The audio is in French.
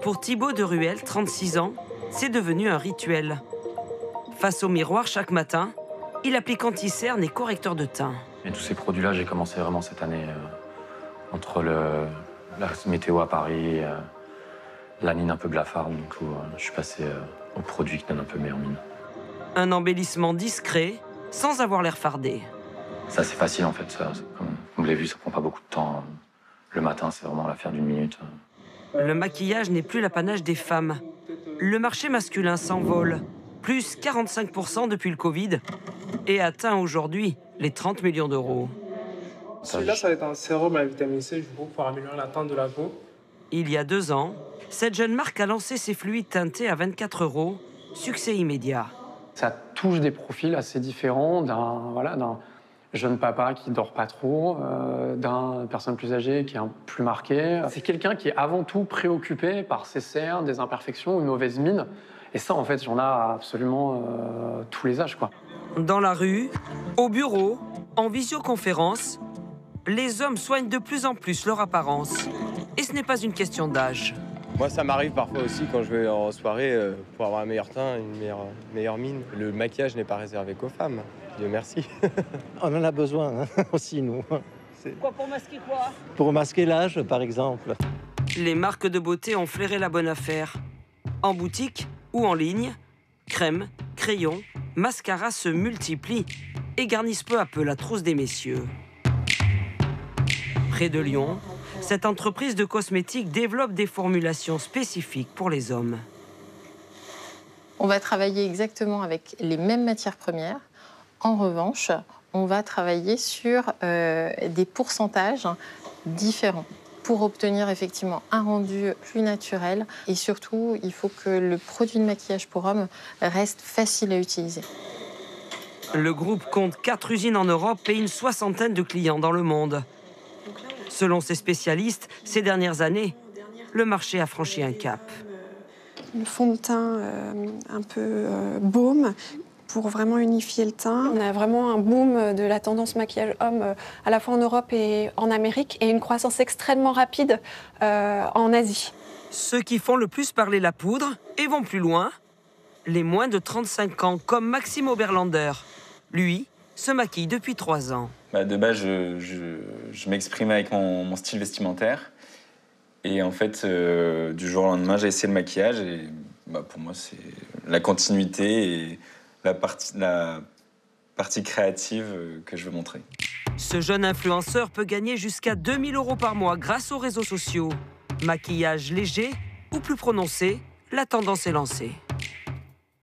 Pour Thibaut de Ruel, 36 ans, c'est devenu un rituel. Face au miroir chaque matin, il applique anti-cerne et correcteur de teint. Et tous ces produits-là, j'ai commencé vraiment cette année, entre la météo à Paris, l'anine un peu blafarde, du coup, je suis passé aux produits qui donnent un peu meilleure mine. Un embellissement discret, sans avoir l'air fardé. C'est assez facile en fait, ça. Comme vous l'avez vu, ça prend pas beaucoup de temps. Le matin, c'est vraiment l'affaire d'une minute. Le maquillage n'est plus l'apanage des femmes. Le marché masculin s'envole, plus 45% depuis le Covid, et atteint aujourd'hui les 30 millions d'euros. Celui-là, ça va être un sérum à la vitamine C, du coup, pour améliorer la teinte de la peau. Il y a 2 ans, cette jeune marque a lancé ses fluides teintés à 24 €, succès immédiat. Ça touche des profils assez différents d'un jeune papa qui dort pas trop, d'une personne plus âgée qui est plus marquée. C'est quelqu'un qui est avant tout préoccupé par ses cernes, des imperfections, une mauvaise mine. Et ça, en fait, j'en ai à absolument tous les âges, quoi. Dans la rue, au bureau, en visioconférence, les hommes soignent de plus en plus leur apparence. Et ce n'est pas une question d'âge. Moi, ça m'arrive parfois aussi quand je vais en soirée pour avoir un meilleur teint, une meilleure mine. Le maquillage n'est pas réservé qu'aux femmes, Dieu merci. On en a besoin aussi, nous. Quoi, pour masquer quoi? Pour masquer l'âge, par exemple. Les marques de beauté ont flairé la bonne affaire. En boutique ou en ligne, crème, crayons, mascara se multiplient et garnissent peu à peu la trousse des messieurs. Près de Lyon, cette entreprise de cosmétiques développe des formulations spécifiques pour les hommes. On va travailler exactement avec les mêmes matières premières. En revanche, on va travailler sur des pourcentages différents pour obtenir effectivement un rendu plus naturel. Et surtout, il faut que le produit de maquillage pour hommes reste facile à utiliser. Le groupe compte 4 usines en Europe et une 60aine de clients dans le monde. Selon ses spécialistes, ces dernières années, le marché a franchi un cap. Le fond de teint un peu baume pour vraiment unifier le teint. On a vraiment un boom de la tendance maquillage homme à la fois en Europe et en Amérique et une croissance extrêmement rapide en Asie. Ceux qui font le plus parler la poudre et vont plus loin, les moins de 35 ans comme Maxime Oberlander. Lui se maquille depuis 3 ans. De base, je m'exprime avec mon style vestimentaire. Et en fait, du jour au lendemain, j'ai essayé le maquillage. Et pour moi, c'est la continuité et la partie créative que je veux montrer. Ce jeune influenceur peut gagner jusqu'à 2 000 € par mois grâce aux réseaux sociaux. Maquillage léger ou plus prononcé, la tendance est lancée.